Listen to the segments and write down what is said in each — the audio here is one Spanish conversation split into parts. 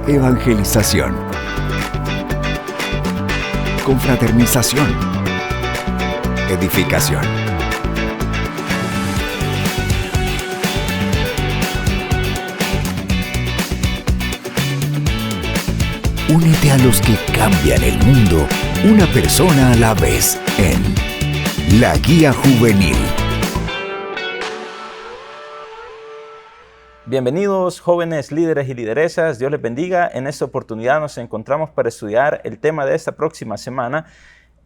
Evangelización. Confraternización. Edificación. Únete a los que cambian el mundo, una persona a la vez, en La Guía Juvenil. Bienvenidos jóvenes líderes y lideresas, Dios les bendiga. En esta oportunidad nos encontramos para estudiar el tema de esta próxima semana,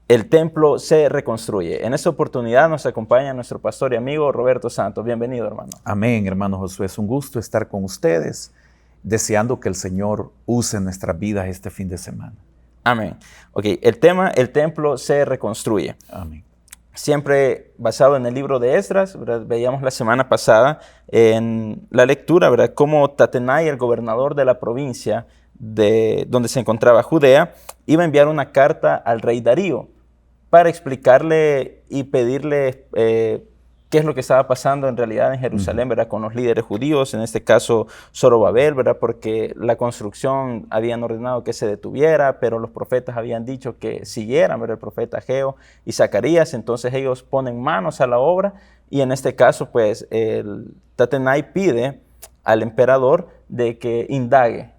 el templo se reconstruye. En esta oportunidad nos acompaña nuestro pastor y amigo Roberto Santos. Bienvenido, hermano. Amén, hermano Josué. Es un gusto estar con ustedes, deseando que el Señor use nuestras vidas este fin de semana. Amén. Ok, el tema, el templo se reconstruye. Amén. Siempre basado en el libro de Esdras, ¿verdad? Veíamos la semana pasada en la lectura, ¿verdad?, cómo Tatenai, el gobernador de la provincia de donde se encontraba Judea, iba a enviar una carta al rey Darío para explicarle y pedirle qué es lo que estaba pasando en realidad en Jerusalén, ¿verdad?, con los líderes judíos, en este caso Zorobabel, ¿verdad?, porque la construcción habían ordenado que se detuviera, pero los profetas habían dicho que siguieran, ¿verdad?, el profeta Ageo y Zacarías. Entonces ellos ponen manos a la obra y en este caso pues el Tatenai pide al emperador de que indague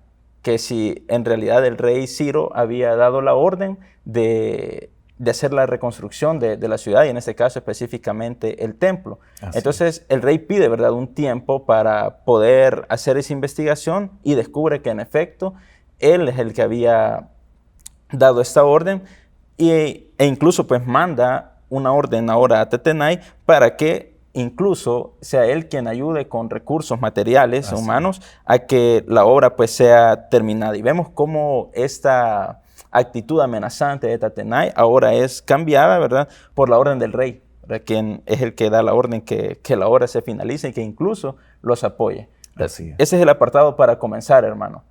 que si en realidad el rey Ciro había dado la orden de hacer la reconstrucción de la ciudad y en este caso específicamente el templo. Entonces el rey pide, ¿verdad?, un tiempo para poder hacer esa investigación y descubre que en efecto él es el que había dado esta orden e incluso pues manda una orden ahora a Tatenai para que incluso sea él quien ayude con recursos materiales humanos a que la obra pues sea terminada. Y vemos cómo esta actitud amenazante de Tatenai ahora es cambiada, ¿verdad?, por la orden del rey, ¿verdad?, quien es el que da la orden que la obra se finalice y que incluso los apoye. Así es. Ese es el apartado para comenzar, hermano.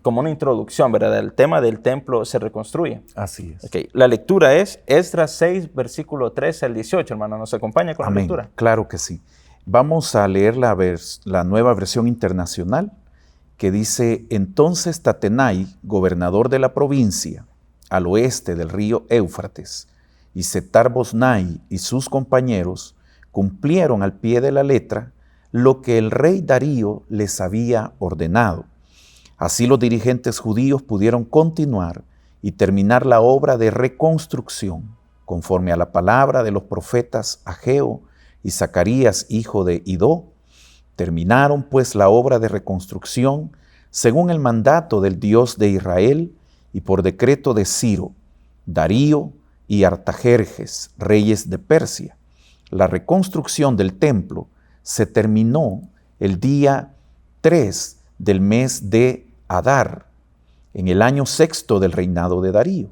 Como una introducción, ¿verdad?, el tema del templo se reconstruye. Así es. Okay. La lectura es Esdras 6, versículo 13 al 18, hermano. ¿Nos acompaña con la lectura? Claro que sí. Vamos a leer la nueva versión internacional, que dice: entonces Tatenai, gobernador de la provincia, al oeste del río Éufrates, y Setar-Boznai y sus compañeros cumplieron al pie de la letra lo que el rey Darío les había ordenado. Así los dirigentes judíos pudieron continuar y terminar la obra de reconstrucción, conforme a la palabra de los profetas Ageo y Zacarías, hijo de Idó. Terminaron pues la obra de reconstrucción según el mandato del Dios de Israel y por decreto de Ciro, Darío y Artajerjes, reyes de Persia. La reconstrucción del templo se terminó el día 3 del mes de Adar, en el año 6 del reinado de Darío.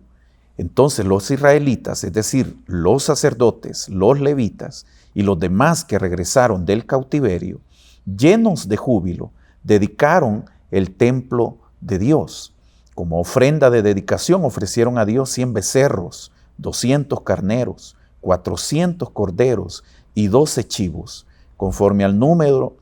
Entonces los israelitas, es decir, los sacerdotes, los levitas y los demás que regresaron del cautiverio, llenos de júbilo, dedicaron el templo de Dios. Como ofrenda de dedicación ofrecieron a Dios 100 becerros, 200 carneros, 400 corderos y 12 chivos, conforme al número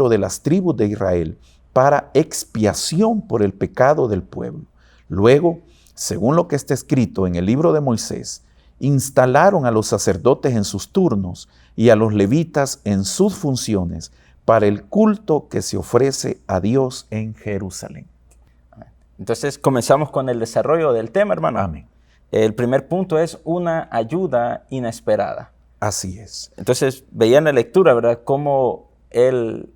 de las tribus de Israel, para expiación por el pecado del pueblo. Luego, según lo que está escrito en el libro de Moisés, instalaron a los sacerdotes en sus turnos y a los levitas en sus funciones para el culto que se ofrece a Dios en Jerusalén. Entonces comenzamos con el desarrollo del tema, hermano. Amén. El primer punto es una ayuda inesperada. Así es. Entonces veía en la lectura, ¿verdad?, cómo él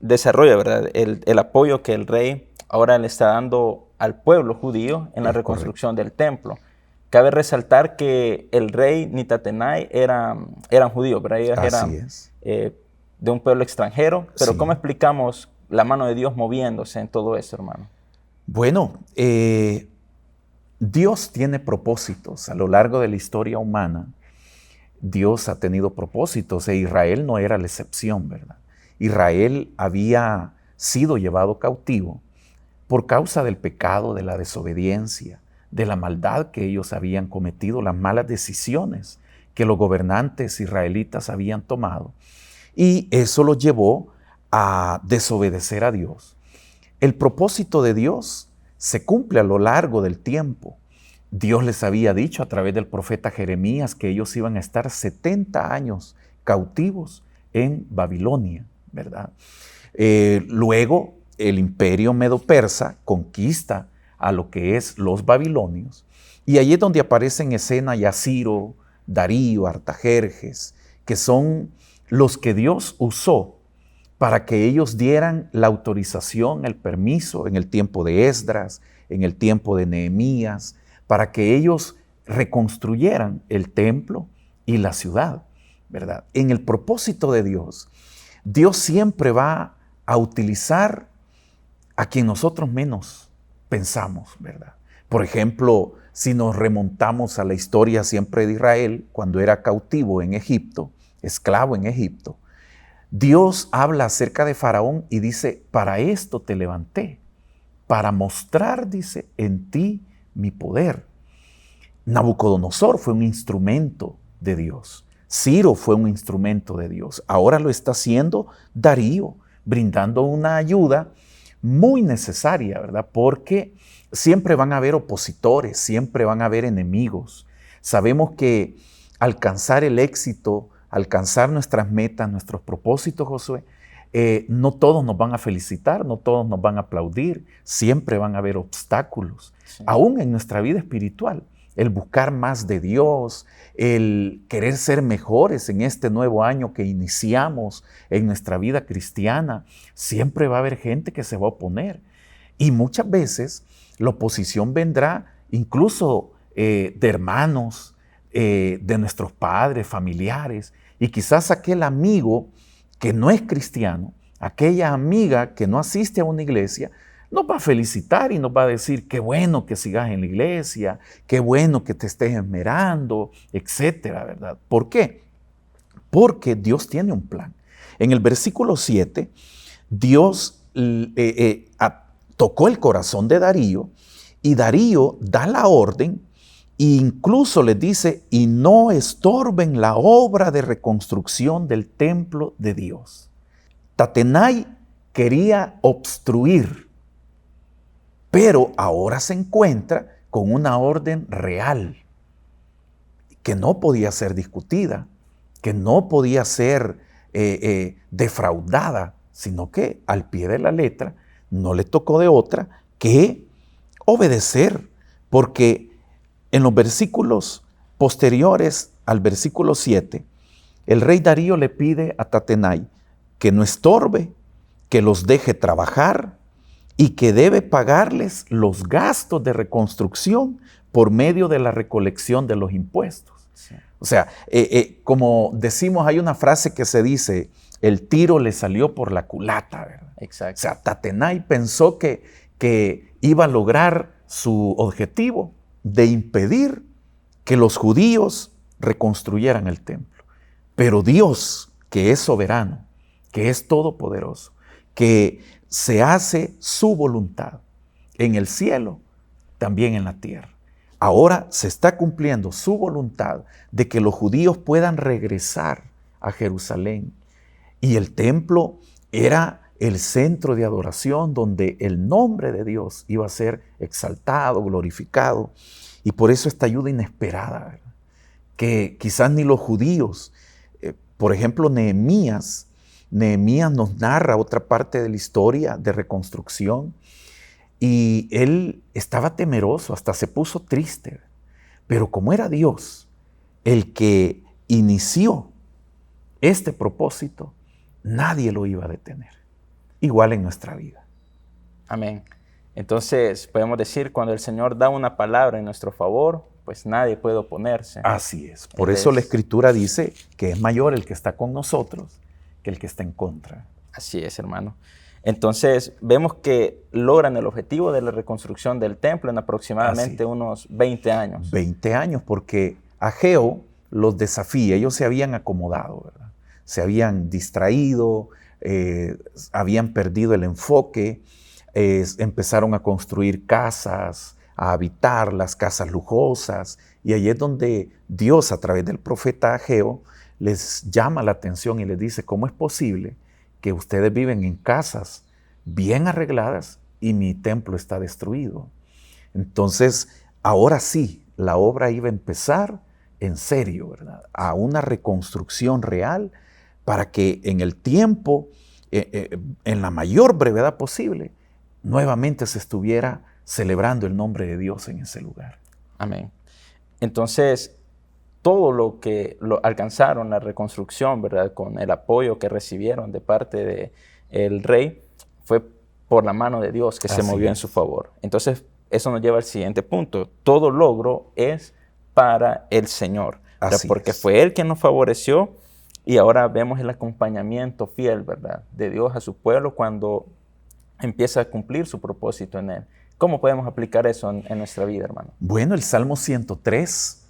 desarrolla, ¿verdad?, el apoyo que el rey ahora le está dando al pueblo judío en la reconstrucción del templo. Cabe resaltar que el rey ni Tatenai eran judíos, ¿verdad? Ellos eran de un pueblo extranjero. Pero sí, ¿cómo explicamos la mano de Dios moviéndose en todo eso, hermano? Bueno, Dios tiene propósitos. A lo largo de la historia humana, Dios ha tenido propósitos e Israel no era la excepción, ¿verdad? Israel había sido llevado cautivo por causa del pecado, de la desobediencia, de la maldad que ellos habían cometido, las malas decisiones que los gobernantes israelitas habían tomado. Y eso los llevó a desobedecer a Dios. el propósito de Dios se cumple a lo largo del tiempo. Dios les había dicho a través del profeta Jeremías que ellos iban a estar 70 años cautivos en Babilonia, ¿verdad? Luego el imperio medo-persa conquista a lo que es los babilonios, y allí es donde aparece en escena ya Ciro, Darío, Artajerjes, que son los que Dios usó para que ellos dieran la autorización, el permiso en el tiempo de Esdras, en el tiempo de Nehemías, para que ellos reconstruyeran el templo y la ciudad, ¿verdad? En el propósito de Dios, Dios siempre va a utilizar a quien nosotros menos pensamos, ¿verdad? Por ejemplo, si nos remontamos a la historia siempre de Israel, cuando era cautivo en Egipto, esclavo en Egipto, Dios habla acerca de Faraón y dice, para esto te levanté, para mostrar, dice, en ti mi poder. Nabucodonosor fue un instrumento de Dios. Ciro fue un instrumento de Dios. Ahora lo está haciendo Darío, brindando una ayuda muy necesaria, ¿verdad? Porque siempre van a haber opositores, siempre van a haber enemigos. Sabemos que alcanzar el éxito, alcanzar nuestras metas, nuestros propósitos, Josué, no todos nos van a felicitar, no todos nos van a aplaudir, siempre van a haber obstáculos, sí. Aún en nuestra vida espiritual, el buscar más de Dios, el querer ser mejores en este nuevo año que iniciamos en nuestra vida cristiana, siempre va a haber gente que se va a oponer. Y muchas veces la oposición vendrá incluso de hermanos, de nuestros padres, familiares, y quizás aquel amigo que no es cristiano, aquella amiga que no asiste a una iglesia, nos va a felicitar y nos va a decir qué bueno que sigas en la iglesia, qué bueno que te estés esmerando, etcétera, ¿verdad? ¿Por qué? Porque Dios tiene un plan. En el versículo 7, Dios tocó el corazón de Darío y Darío da la orden e incluso les dice, y no estorben la obra de reconstrucción del templo de Dios. Tatenai quería obstruir, pero ahora se encuentra con una orden real que no podía ser discutida, que no podía ser defraudada, sino que al pie de la letra no le tocó de otra que obedecer, porque en los versículos posteriores al versículo 7, el rey Darío le pide a Tatenai que no estorbe, que los deje trabajar y que debe pagarles los gastos de reconstrucción por medio de la recolección de los impuestos. Sí. O sea, como decimos, hay una frase que se dice, el tiro le salió por la culata, ¿verdad? Exacto. O sea, Tatenai pensó que iba a lograr su objetivo de impedir que los judíos reconstruyeran el templo. Pero Dios, que es soberano, que es todopoderoso, que se hace su voluntad en el cielo, también en la tierra. Ahora se está cumpliendo su voluntad de que los judíos puedan regresar a Jerusalén. Y el templo era el centro de adoración donde el nombre de Dios iba a ser exaltado, glorificado. Y por eso esta ayuda inesperada, ¿verdad? Que quizás ni los judíos, por ejemplo, Nehemías nos narra otra parte de la historia de reconstrucción y él estaba temeroso, hasta se puso triste. Pero como era Dios el que inició este propósito, nadie lo iba a detener. Igual en nuestra vida. Amén. Entonces podemos decir, cuando el Señor da una palabra en nuestro favor, pues nadie puede oponerse. Así es. Por eso la Escritura dice que es mayor el que está con nosotros que el que está en contra. Así es, hermano. Entonces vemos que logran el objetivo de la reconstrucción del templo en aproximadamente unos 20 años. 20 años, porque Ageo los desafía. Ellos se habían acomodado, ¿verdad? Se habían distraído, habían perdido el enfoque, empezaron a construir casas, a habitar las casas lujosas, y ahí es donde Dios, a través del profeta Ageo, les llama la atención y les dice, ¿cómo es posible que ustedes viven en casas bien arregladas y mi templo está destruido. Entonces, ahora sí, la obra iba a empezar en serio, ¿verdad? A una reconstrucción real para que en el tiempo, en la mayor brevedad posible, nuevamente se estuviera celebrando el nombre de Dios en ese lugar. Amén. Entonces, todo lo que alcanzaron la reconstrucción, ¿verdad? Con el apoyo que recibieron de parte del rey, fue por la mano de Dios que se movió en su favor. Entonces, eso nos lleva al siguiente punto. Todo logro es para el Señor, porque fue Él quien nos favoreció, y ahora vemos el acompañamiento fiel, ¿verdad?, de Dios a su pueblo cuando empieza a cumplir su propósito en Él. ¿Cómo podemos aplicar eso en nuestra vida, hermano? Bueno, el Salmo 103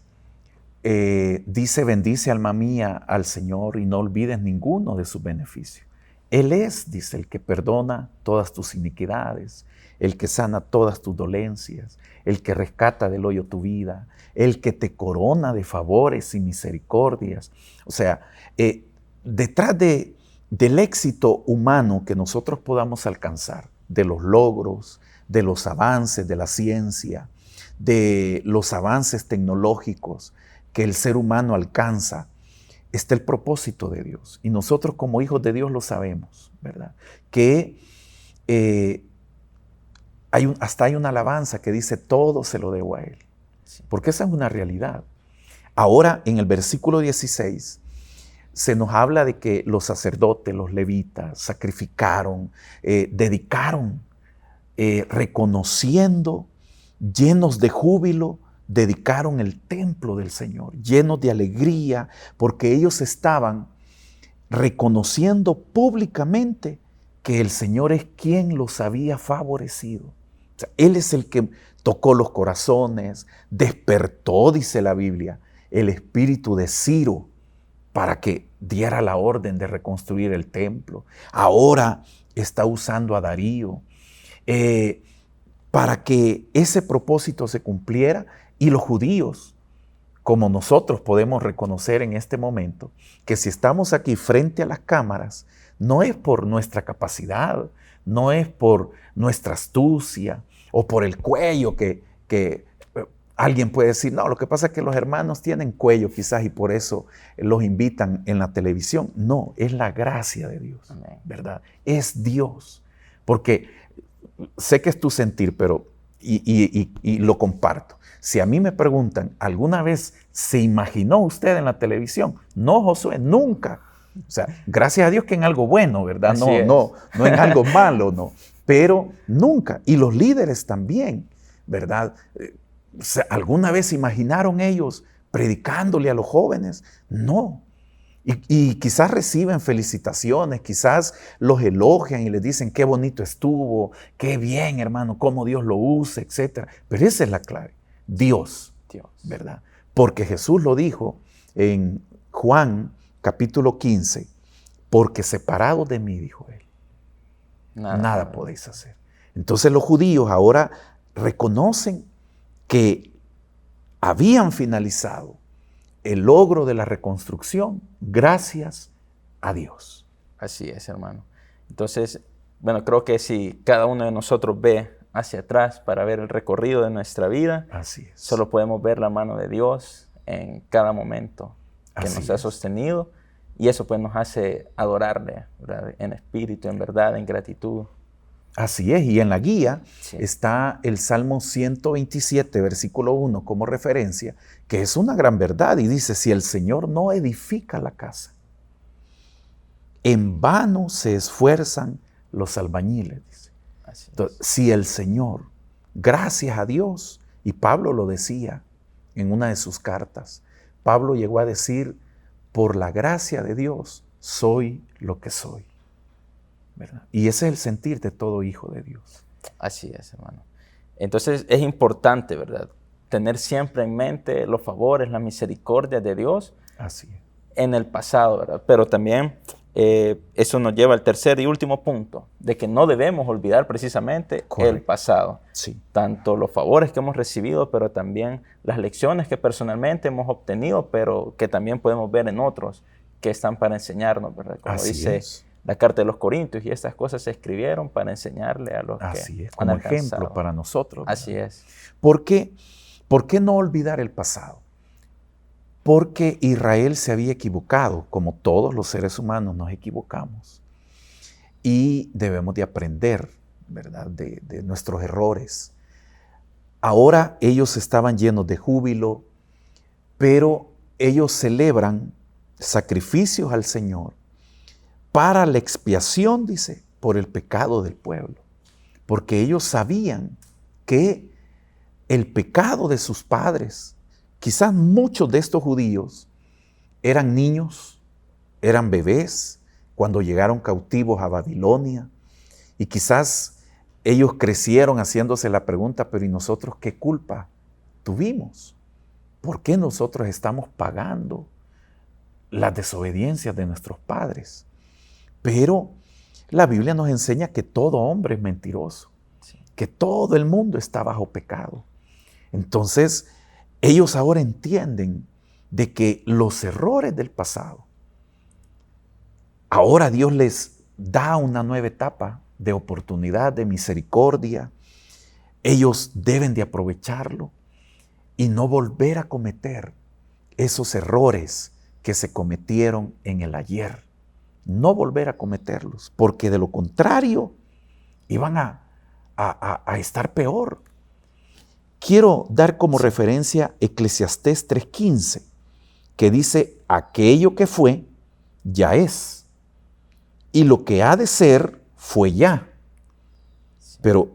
dice: bendice alma mía al Señor y no olvides ninguno de sus beneficios. Él es, dice, el que perdona todas tus iniquidades, el que sana todas tus dolencias, el que rescata del hoyo tu vida, el que te corona de favores y misericordias. O sea, detrás del éxito humano que nosotros podamos alcanzar, de los logros, de los avances de la ciencia, de los avances tecnológicos que el ser humano alcanza, está el propósito de Dios. Y nosotros como hijos de Dios lo sabemos, ¿verdad? Que hasta hay una alabanza que dice: todo se lo debo a Él. Sí. Porque esa es una realidad. Ahora, en el versículo 16, se nos habla de que los sacerdotes, los levitas, sacrificaron, dedicaron, reconociendo, llenos de júbilo, dedicaron el templo del Señor, llenos de alegría, porque ellos estaban reconociendo públicamente que el Señor es quien los había favorecido. O sea, Él es el que tocó los corazones, despertó, dice la Biblia, el espíritu de Ciro para que diera la orden de reconstruir el templo. Ahora está usando a Darío para que ese propósito se cumpliera. Y los judíos, como nosotros podemos reconocer en este momento, que si estamos aquí frente a las cámaras, no es por nuestra capacidad, no es por nuestra astucia o por el cuello que alguien puede decir: no, lo que pasa es que los hermanos tienen cuello quizás y por eso los invitan en la televisión. No, es la gracia de Dios, ¿verdad? Es Dios. Porque sé que es tu sentir, pero y lo comparto. Si a mí me preguntan: ¿alguna vez se imaginó usted en la televisión? No, Josué, nunca. O sea, gracias a Dios que en algo bueno, ¿verdad? No en algo malo, no. Pero nunca. Y los líderes también, ¿verdad? ¿Alguna vez se imaginaron ellos predicándole a los jóvenes? No. Y quizás reciben felicitaciones, quizás los elogian y les dicen: qué bonito estuvo, qué bien, hermano, cómo Dios lo usa, etc. Pero esa es la clave. Dios, ¿verdad? Porque Jesús lo dijo en Juan capítulo 15, porque separados de mí, dijo Él, nada podéis hacer. Entonces los judíos ahora reconocen que habían finalizado el logro de la reconstrucción gracias a Dios. Así es, hermano. Entonces, bueno, creo que si cada uno de nosotros ve hacia atrás para ver el recorrido de nuestra vida, así es, solo podemos ver la mano de Dios en cada momento que nos ha sostenido, y eso pues nos hace adorarle, ¿verdad?, en espíritu, en verdad, en gratitud. Así es, y en la guía está el Salmo 127, versículo 1 como referencia, que es una gran verdad, y dice: si el Señor no edifica la casa, en vano se esfuerzan los albañiles. Dice. Entonces, si el Señor, gracias a Dios, y Pablo lo decía en una de sus cartas, Pablo llegó a decir: por la gracia de Dios soy lo que soy. ¿Verdad? Y ese es el sentir de todo hijo de Dios. Así es, hermano. Entonces es importante, ¿verdad?, tener siempre en mente los favores, la misericordia de Dios. Así es. En el pasado, ¿verdad? Pero también eso nos lleva al tercer y último punto, de que no debemos olvidar precisamente el pasado. Sí. Tanto los favores que hemos recibido, pero también las lecciones que personalmente hemos obtenido, pero que también podemos ver en otros que están para enseñarnos, ¿verdad? Como así dice es. la carta de los Corintios y estas cosas se escribieron para enseñarle a los Así que es, han como alcanzado. ejemplo para nosotros, ¿verdad? Así es. ¿Por qué no olvidar el pasado? Porque Israel se había equivocado, como todos los seres humanos nos equivocamos. Y debemos de aprender, ¿verdad?, de nuestros errores. Ahora ellos estaban llenos de júbilo, pero ellos celebran sacrificios al Señor para la expiación, dice, por el pecado del pueblo. Porque ellos sabían que el pecado de sus padres, quizás muchos de estos judíos eran niños, eran bebés cuando llegaron cautivos a Babilonia, y quizás ellos crecieron haciéndose la pregunta, pero ¿y nosotros qué culpa tuvimos? ¿Por qué nosotros estamos pagando las desobediencias de nuestros padres? Pero la Biblia nos enseña que todo hombre es mentiroso, que todo el mundo está bajo pecado. Entonces, ellos ahora entienden de que los errores del pasado, ahora Dios les da una nueva etapa de oportunidad, de misericordia. Ellos deben de aprovecharlo y no volver a cometer esos errores que se cometieron en el ayer. No volver a cometerlos, porque de lo contrario iban a estar peor. Quiero dar como referencia Eclesiastés 3:15, que dice, aquello que fue, ya es, y lo que ha de ser, fue ya. Pero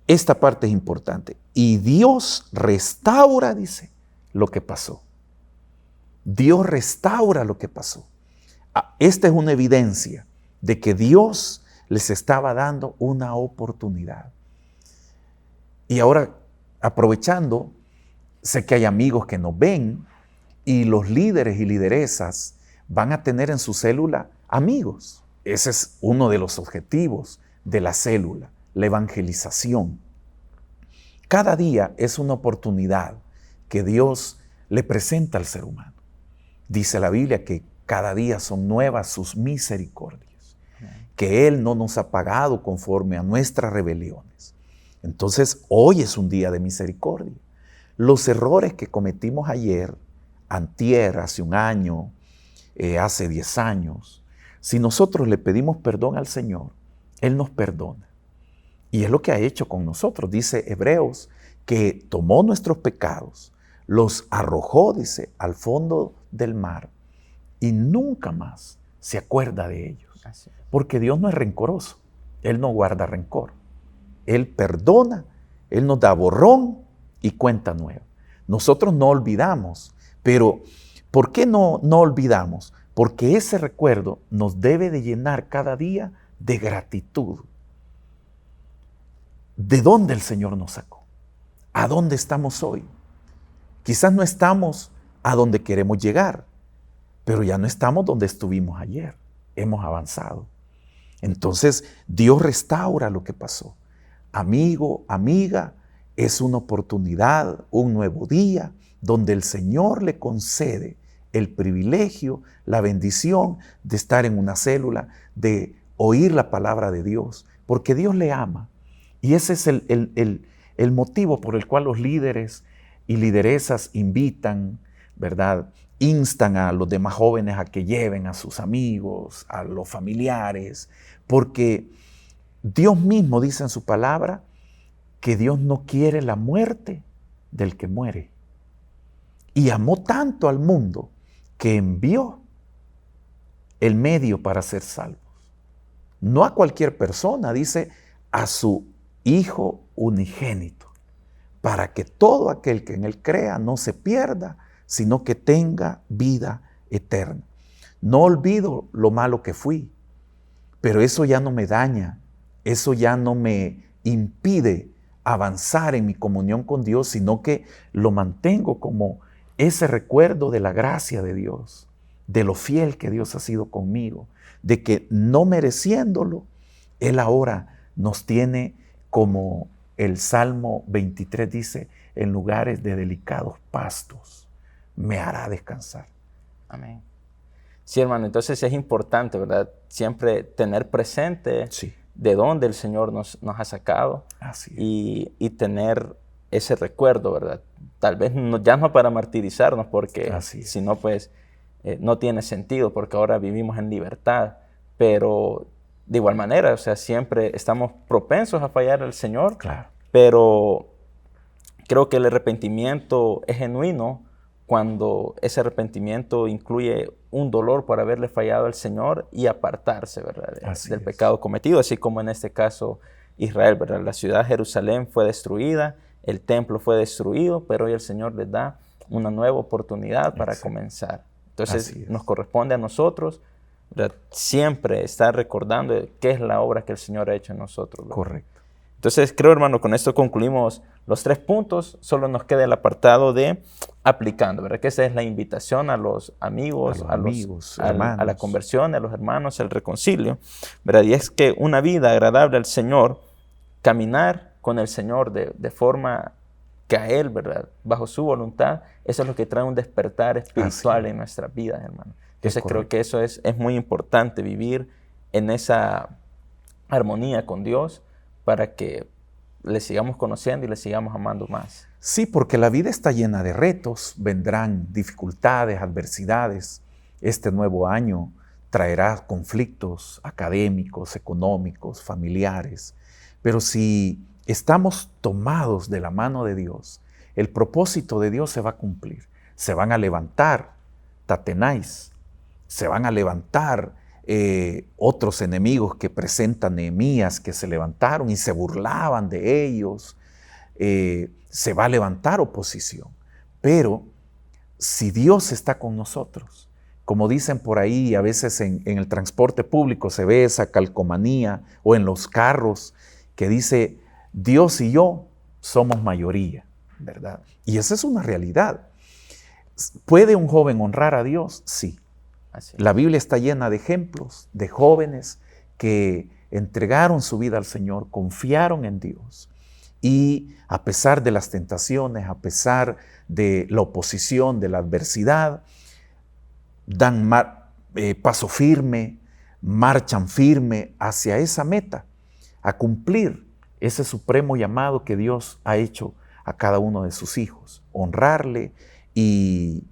esta parte es importante. Y Dios restaura, dice, lo que pasó. Dios restaura lo que pasó. Esta es una evidencia de que Dios les estaba dando una oportunidad. Y ahora, aprovechando, sé que hay amigos que nos ven y los líderes y lideresas van a tener en su célula amigos. Ese es uno de los objetivos de la célula, la evangelización. Cada día es una oportunidad que Dios le presenta al ser humano. Dice la Biblia que cada día son nuevas sus misericordias, que Él no nos ha pagado conforme a nuestras rebeliones. Entonces, hoy es un día de misericordia. Los errores que cometimos ayer, antier, hace un año, hace 10 años, si nosotros le pedimos perdón al Señor, Él nos perdona. Y es lo que ha hecho con nosotros. Dice Hebreos que tomó nuestros pecados, los arrojó, dice, al fondo del mar y nunca más se acuerda de ellos. Porque Dios no es rencoroso. Él no guarda rencor. Él perdona, Él nos da borrón y cuenta nueva. Nosotros no olvidamos, pero ¿por qué no olvidamos? Porque ese recuerdo nos debe de llenar cada día de gratitud. ¿De dónde el Señor nos sacó? ¿A dónde estamos hoy? Quizás no estamos a donde queremos llegar, pero ya no estamos donde estuvimos ayer. Hemos avanzado. Entonces, Dios restaura lo que pasó. Amigo, amiga, es una oportunidad, un nuevo día, donde el Señor le concede el privilegio, la bendición de estar en una célula, de oír la palabra de Dios, porque Dios le ama. Y ese es el motivo por el cual los líderes y lideresas invitan, ¿verdad?, instan a los demás jóvenes a que lleven a sus amigos, a los familiares, porque Dios mismo dice en su palabra que Dios no quiere la muerte del que muere. Y amó tanto al mundo que envió el medio para ser salvos. No a cualquier persona, dice, a su Hijo unigénito, para que todo aquel que en Él crea no se pierda, sino que tenga vida eterna. No olvido lo malo que fui, pero eso ya no me daña, eso ya no me impide avanzar en mi comunión con Dios, sino que lo mantengo como ese recuerdo de la gracia de Dios, de lo fiel que Dios ha sido conmigo, de que no mereciéndolo, Él ahora nos tiene, como el Salmo 23 dice, en lugares de delicados pastos me hará descansar. Amén. Sí, hermano, entonces es importante, ¿verdad? Siempre tener presente Sí. de dónde el Señor nos ha sacado. Así es. Y tener ese recuerdo, ¿verdad? Tal vez ya no para martirizarnos, porque si no, pues no tiene sentido, porque ahora vivimos en libertad, pero de igual manera, o sea, siempre estamos propensos a fallar al Señor, Claro. pero creo que el arrepentimiento es genuino cuando ese arrepentimiento incluye un dolor por haberle fallado al Señor y apartarse, ¿verdad? Del pecado cometido, así como en este caso Israel, ¿verdad? La ciudad de Jerusalén fue destruida, el templo fue destruido, pero hoy el Señor les da una nueva oportunidad para comenzar. Entonces nos corresponde a nosotros, ¿verdad? Siempre estar recordando qué es la obra que el Señor ha hecho en nosotros, ¿verdad? Correcto. Entonces creo, hermano, con esto concluimos los 3 puntos. Solo nos queda el apartado de aplicando, ¿verdad? Que esa es la invitación a los amigos, a la conversión, a los hermanos, al reconcilio, ¿verdad? Y es que una vida agradable al Señor, caminar con el Señor de forma que a Él, ¿verdad? Bajo su voluntad, eso es lo que trae un despertar espiritual en nuestras vidas, hermano. Entonces creo que eso es muy importante, vivir en esa armonía con Dios para que le sigamos conociendo y le sigamos amando más. Sí, porque la vida está llena de retos, vendrán dificultades, adversidades. Este nuevo año traerá conflictos académicos, económicos, familiares. Pero si estamos tomados de la mano de Dios, el propósito de Dios se va a cumplir. Se van a levantar Tatenáis, se van a levantar otros enemigos que presenta Nehemías, que se levantaron y se burlaban de ellos. Se va a levantar oposición. Pero si Dios está con nosotros, como dicen por ahí, a veces en el transporte público se ve esa calcomanía, o en los carros, que dice, Dios y yo somos mayoría, ¿verdad? Y esa es una realidad. ¿Puede un joven honrar a Dios? Sí. La Biblia está llena de ejemplos de jóvenes que entregaron su vida al Señor, confiaron en Dios y a pesar de las tentaciones, a pesar de la oposición, de la adversidad, dan paso firme, marchan firme hacia esa meta, a cumplir ese supremo llamado que Dios ha hecho a cada uno de sus hijos, honrarle. Y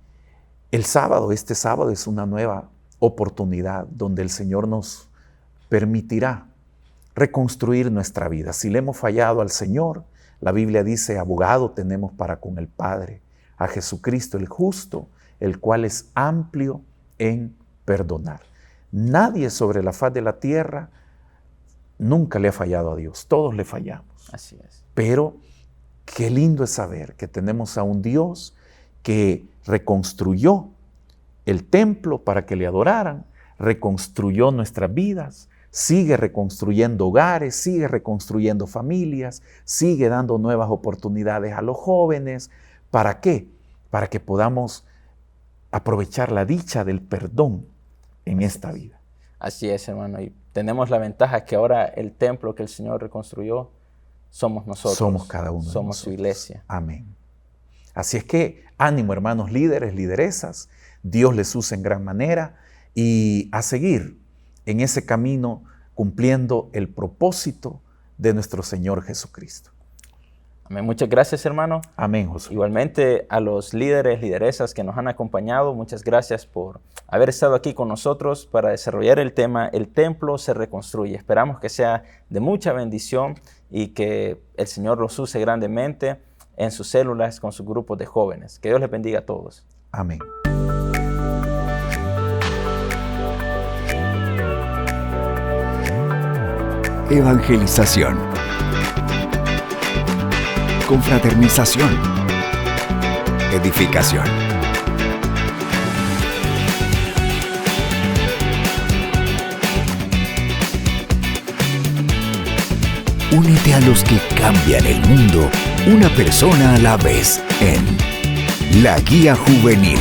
este sábado es una nueva oportunidad donde el Señor nos permitirá reconstruir nuestra vida. Si le hemos fallado al Señor, la Biblia dice, abogado tenemos para con el Padre, a Jesucristo el justo, el cual es amplio en perdonar. Nadie sobre la faz de la tierra nunca le ha fallado a Dios, todos le fallamos. Así es. Pero qué lindo es saber que tenemos a un Dios que reconstruyó el templo para que le adoraran, reconstruyó nuestras vidas, sigue reconstruyendo hogares, sigue reconstruyendo familias, sigue dando nuevas oportunidades a los jóvenes. ¿Para qué? Para que podamos aprovechar la dicha del perdón en esta vida. Así es, hermano. Y tenemos la ventaja que ahora el templo que el Señor reconstruyó somos nosotros. Somos cada uno de nosotros. Somos su iglesia. Amén. Así es que ánimo, hermanos líderes, lideresas. Dios les usa en gran manera y a seguir en ese camino cumpliendo el propósito de nuestro Señor Jesucristo. Amén. Muchas gracias, hermano. Amén, Josué. Igualmente a los líderes, lideresas que nos han acompañado, muchas gracias por haber estado aquí con nosotros para desarrollar el tema El templo se reconstruye. Esperamos que sea de mucha bendición y que el Señor los use grandemente en sus células con sus grupos de jóvenes. Que Dios les bendiga a todos. Amén. Evangelización, confraternización, edificación. Únete a los que cambian el mundo, una persona a la vez, en La Guía Juvenil.